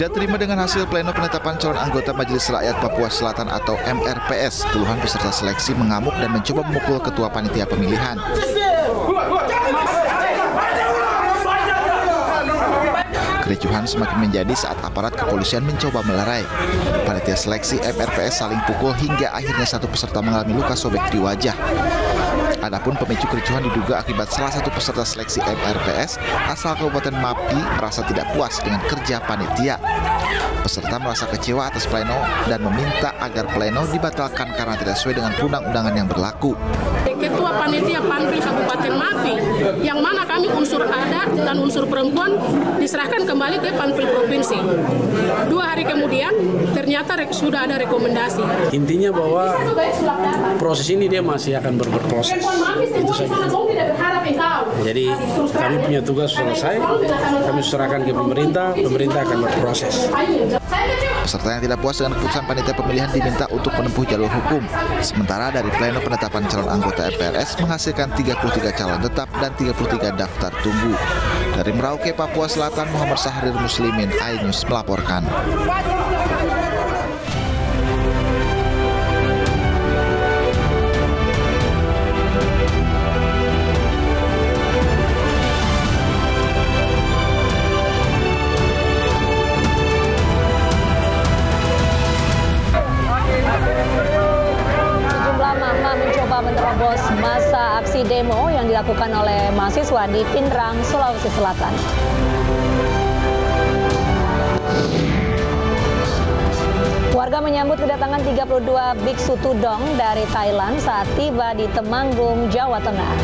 Tidak terima dengan hasil pleno penetapan calon anggota Majelis Rakyat Papua Selatan atau MRPS, puluhan peserta seleksi mengamuk dan mencoba memukul ketua panitia pemilihan. Kericuhan semakin menjadi saat aparat kepolisian mencoba melerai. Panitia seleksi MRPS saling pukul hingga akhirnya satu peserta mengalami luka sobek di wajah. Adapun pemicu kericuhan diduga akibat salah satu peserta seleksi MRPS asal Kabupaten Mapi merasa tidak puas dengan kerja panitia. Peserta merasa kecewa atas pleno dan meminta agar pleno dibatalkan karena tidak sesuai dengan undang-undangan yang berlaku. Ketua panitia Panpil Kabupaten Mapi, yang mana kami unsur adat dan unsur perempuan diserahkan kembali ke Panpil Provinsi. 2 hari kemudian ternyata sudah ada rekomendasi. Intinya bahwa proses ini dia masih akan berproses. Itu saja. Jadi kami punya tugas selesai, kami serahkan ke pemerintah, pemerintah akan berproses. Peserta yang tidak puas dengan keputusan panitia pemilihan diminta untuk menempuh jalur hukum. Sementara dari pleno penetapan calon anggota MPRS menghasilkan 33 calon tetap dan 33 daftar tunggu. Dari Merauke, Papua Selatan, Muhammad Sahrir Muslimin, iNews melaporkan. Menerobos masa aksi demo yang dilakukan oleh mahasiswa di Pinrang, Sulawesi Selatan. Warga menyambut kedatangan 32 biksu tudong dari Thailand saat tiba di Temanggung, Jawa Tengah.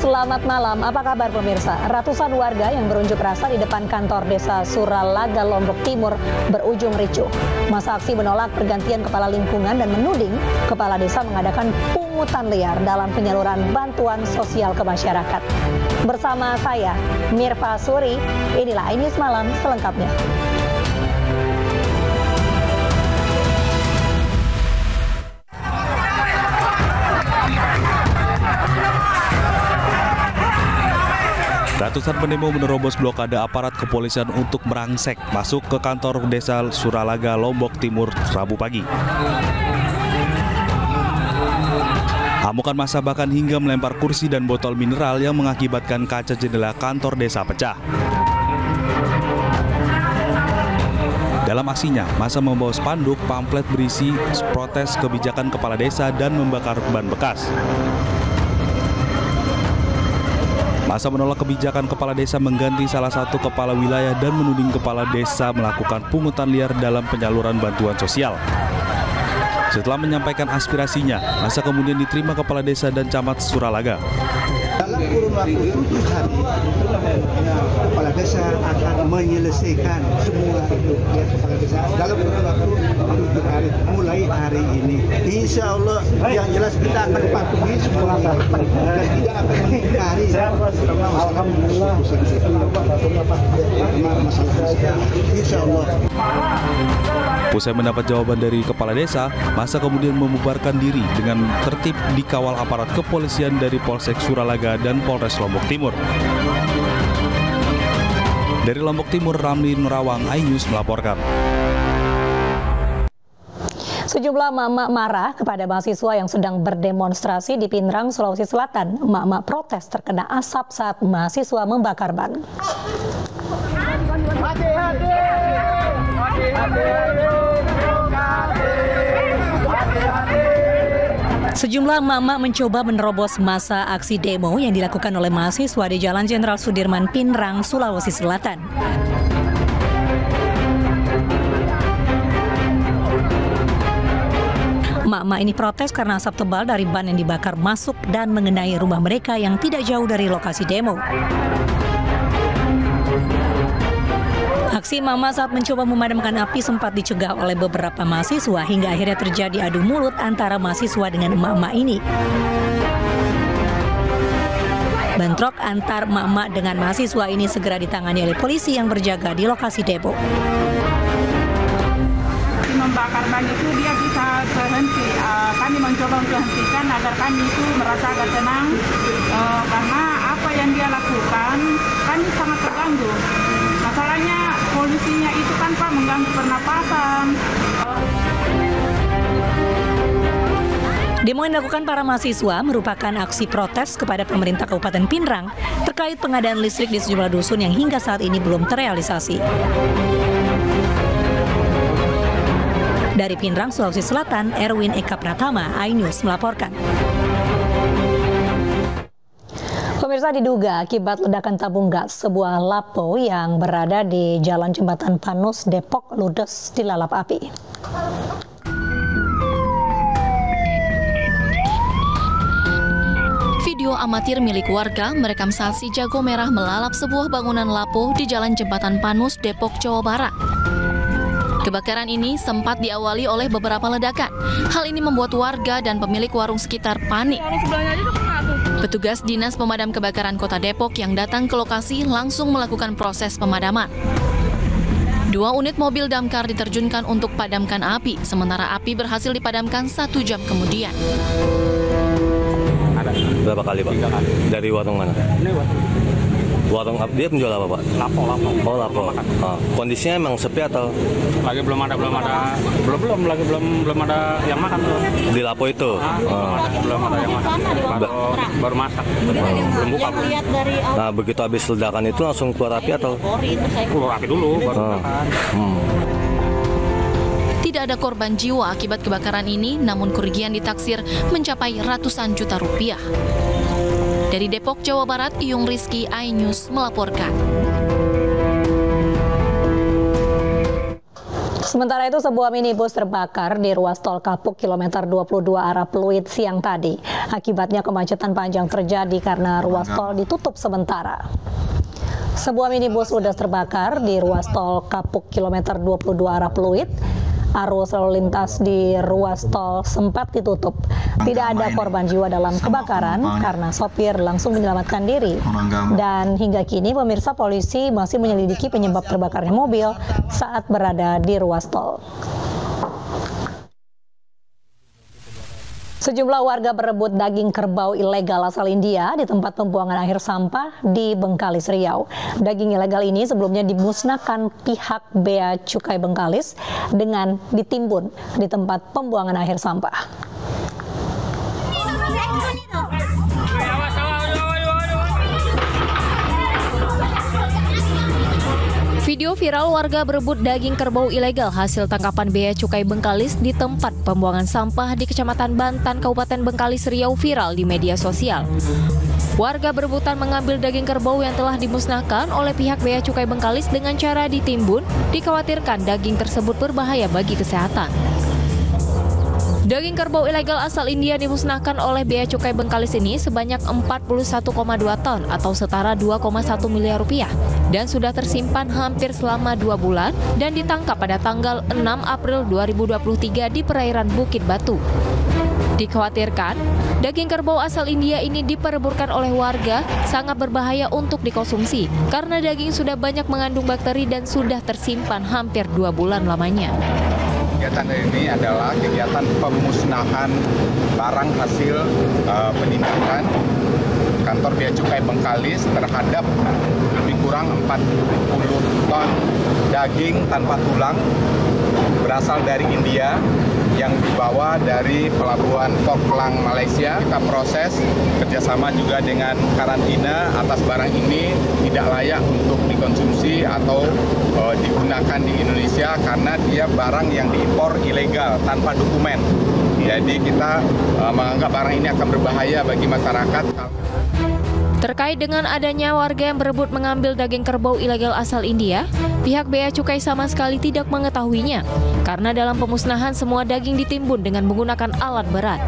Selamat malam, apa kabar pemirsa? Ratusan warga yang berunjuk rasa di depan kantor desa Suralaga, Lombok Timur berujung ricuh. Masa aksi menolak pergantian kepala lingkungan dan menuding kepala desa mengadakan pungutan liar dalam penyaluran bantuan sosial ke masyarakat. Bersama saya, Mirva Suri, inilah iNews Malam selengkapnya. Ratusan pendemo menerobos blokade aparat kepolisian untuk merangsek masuk ke kantor desa Suralaga, Lombok Timur, Rabu pagi. Amukan massa bahkan hingga melempar kursi dan botol mineral yang mengakibatkan kaca jendela kantor desa pecah. Dalam aksinya, massa membawa spanduk, pamflet berisi protes kebijakan kepala desa dan membakar ban bekas. Massa menolak kebijakan kepala desa mengganti salah satu kepala wilayah dan menuding kepala desa melakukan pungutan liar dalam penyaluran bantuan sosial. Setelah menyampaikan aspirasinya, massa kemudian diterima kepala desa dan camat Suralaga. Dalam kurun waktu 7 hari, kepala desa akan menyelesaikan semua itu kepala desa dalam kurun waktu 7 hari mulai hari ini. Insya Allah yang jelas kita akan patuhi semua dan tidak akan mengingkari. Alhamdulillah. Insya Allah. Usai mendapat jawaban dari kepala desa, massa kemudian membubarkan diri dengan tertib dikawal aparat kepolisian dari Polsek Suralaga dan Polres Lombok Timur. Dari Lombok Timur, Ramli Nurawang, iNews melaporkan. Sejumlah emak-emak marah kepada mahasiswa yang sedang berdemonstrasi di Pinrang, Sulawesi Selatan. Emak-emak protes terkena asap saat mahasiswa membakar ban. Sejumlah emak-emak mencoba menerobos masa aksi demo yang dilakukan oleh mahasiswa di Jalan Jenderal Sudirman, Pinrang, Sulawesi Selatan. Emak-emak ini protes karena asap tebal dari ban yang dibakar masuk dan mengenai rumah mereka yang tidak jauh dari lokasi demo. Aksi emak-emak saat mencoba memadamkan api sempat dicegah oleh beberapa mahasiswa hingga akhirnya terjadi adu mulut antara mahasiswa dengan emak-emak ini. Bentrok antar emak-emak dengan mahasiswa ini segera ditangani oleh polisi yang berjaga di lokasi demo. membakar ban itu dia bisa berhenti. Kami mencoba untuk hentikan agar kami itu merasa agak tenang, karena apa yang dia lakukan kami sangat terganggu. Masalahnya polusinya itu kan Pak mengganggu pernapasan. Demo yang dilakukan para mahasiswa merupakan aksi protes kepada pemerintah Kabupaten Pinrang terkait pengadaan listrik di sejumlah dusun yang hingga saat ini belum terrealisasi. Dari Pinrang, Sulawesi Selatan, Erwin Eka Pratama, iNews melaporkan. Pemirsa, diduga akibat ledakan tabung gas, sebuah lapo yang berada di Jalan Jembatan Panus, Depok, ludes dilalap api. Video amatir milik warga merekam saat si jago merah melalap sebuah bangunan lapo di Jalan Jembatan Panus, Depok, Jawa Barat. Kebakaran ini sempat diawali oleh beberapa ledakan. Hal ini membuat warga dan pemilik warung sekitar panik. Petugas Dinas Pemadam Kebakaran Kota Depok yang datang ke lokasi langsung melakukan proses pemadaman. 2 unit mobil damkar diterjunkan untuk padamkan api, sementara api berhasil dipadamkan 1 jam kemudian. Berapa kali, Pak? Dari warung mana? Ini warung dia menjual apa, Pak? Lapo. Oh, lapo. Kondisinya emang sepi atau? Lagi belum ada yang makan tuh. Di lapo itu? Belum ada yang makan. Baru masak. Belum buka. Nah, begitu habis ledakan itu langsung keluar api atau? Keluar api dulu, baru makan. Tidak ada korban jiwa akibat kebakaran ini, namun kerugian ditaksir mencapai ratusan juta rupiah. Dari Depok, Jawa Barat, Iyung Rizky, iNews melaporkan. Sementara itu, sebuah minibus terbakar di ruas tol Kapuk kilometer 22 arah Pluit siang tadi. Akibatnya kemacetan panjang terjadi karena ruas tol ditutup sementara. Sebuah minibus ludes terbakar di ruas tol Kapuk kilometer 22 arah Pluit. Arus lalu lintas di ruas tol sempat ditutup. Tidak ada korban jiwa dalam kebakaran karena sopir langsung menyelamatkan diri. Dan hingga kini pemirsa, polisi masih menyelidiki penyebab terbakarnya mobil saat berada di ruas tol. Sejumlah warga berebut daging kerbau ilegal asal India di tempat pembuangan akhir sampah di Bengkalis, Riau. Daging ilegal ini sebelumnya dimusnahkan pihak Bea Cukai Bengkalis dengan ditimbun di tempat pembuangan akhir sampah. Video viral warga berebut daging kerbau ilegal hasil tangkapan Bea Cukai Bengkalis di tempat pembuangan sampah di Kecamatan Bantan, Kabupaten Bengkalis, Riau viral di media sosial. Warga berebutan mengambil daging kerbau yang telah dimusnahkan oleh pihak Bea Cukai Bengkalis dengan cara ditimbun, dikhawatirkan daging tersebut berbahaya bagi kesehatan. Daging kerbau ilegal asal India dimusnahkan oleh Bea Cukai Bengkalis ini sebanyak 41,2 ton atau setara 2,1 miliar rupiah dan sudah tersimpan hampir selama 2 bulan dan ditangkap pada tanggal 6 April 2023 di perairan Bukit Batu. Dikhawatirkan, daging kerbau asal India ini dipereburkan oleh warga sangat berbahaya untuk dikonsumsi karena daging sudah banyak mengandung bakteri dan sudah tersimpan hampir 2 bulan lamanya. Kegiatan ini adalah kegiatan pemusnahan barang hasil penindakan kantor Bea Cukai Bengkalis terhadap lebih kurang 40 ton daging tanpa tulang berasal dari India yang dibawa dari pelabuhan Port Klang, Malaysia. Kita proses kerjasama juga dengan karantina atas barang ini tidak layak untuk dikonsumsi atau digunakan di Indonesia karena dia barang yang diimpor ilegal tanpa dokumen. Jadi kita menganggap barang ini akan berbahaya bagi masyarakat. Terkait dengan adanya warga yang berebut mengambil daging kerbau ilegal asal India, pihak Bea Cukai sama sekali tidak mengetahuinya karena dalam pemusnahan semua daging ditimbun dengan menggunakan alat berat.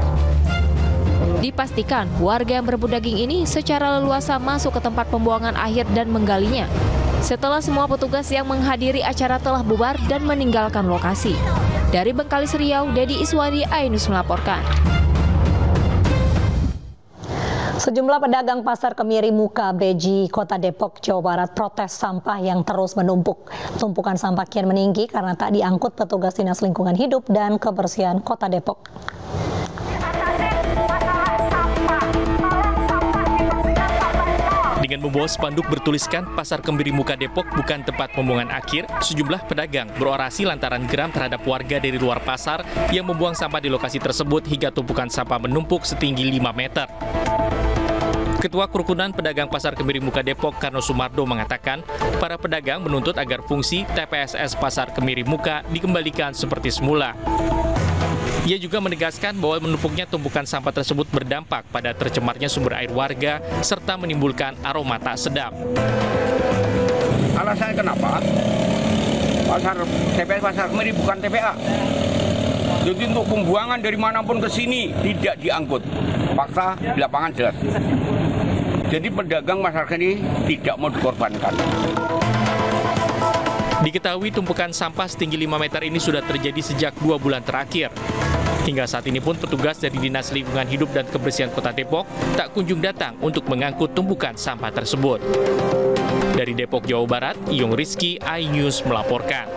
Dipastikan warga yang berebut daging ini secara leluasa masuk ke tempat pembuangan akhir dan menggalinya. Setelah semua petugas yang menghadiri acara telah bubar dan meninggalkan lokasi. Dari Bengkalis, Riau, Dedi Iswadi, iNews melaporkan. Sejumlah pedagang pasar Kemiri Muka Beji, Kota Depok, Jawa Barat protes sampah yang terus menumpuk. Tumpukan sampah kian meninggi karena tak diangkut petugas Dinas Lingkungan Hidup dan Kebersihan Kota Depok. Dengan membawa spanduk bertuliskan Pasar Kemiri Muka Depok bukan tempat pembuangan akhir, sejumlah pedagang berorasi lantaran geram terhadap warga dari luar pasar yang membuang sampah di lokasi tersebut hingga tumpukan sampah menumpuk setinggi 5 meter. Ketua Kerukunan Pedagang Pasar Kemiri Muka Depok, Karno Sumardo, mengatakan para pedagang menuntut agar fungsi TPSS Pasar Kemiri Muka dikembalikan seperti semula. Ia juga menegaskan bahwa menumpuknya tumpukan sampah tersebut berdampak pada tercemarnya sumber air warga serta menimbulkan aroma tak sedap. Alasannya kenapa? TPS Pasar Kemiri bukan TPA. Jadi untuk pembuangan dari manapun ke sini tidak diangkut. Fakta di lapangan jelas. Jadi pedagang masyarakat ini tidak mau dikorbankan. Diketahui tumpukan sampah setinggi 5 meter ini sudah terjadi sejak 2 bulan terakhir. Hingga saat ini pun petugas dari Dinas Lingkungan Hidup dan Kebersihan Kota Depok tak kunjung datang untuk mengangkut tumpukan sampah tersebut. Dari Depok, Jawa Barat, Iyung Rizky, iNews melaporkan.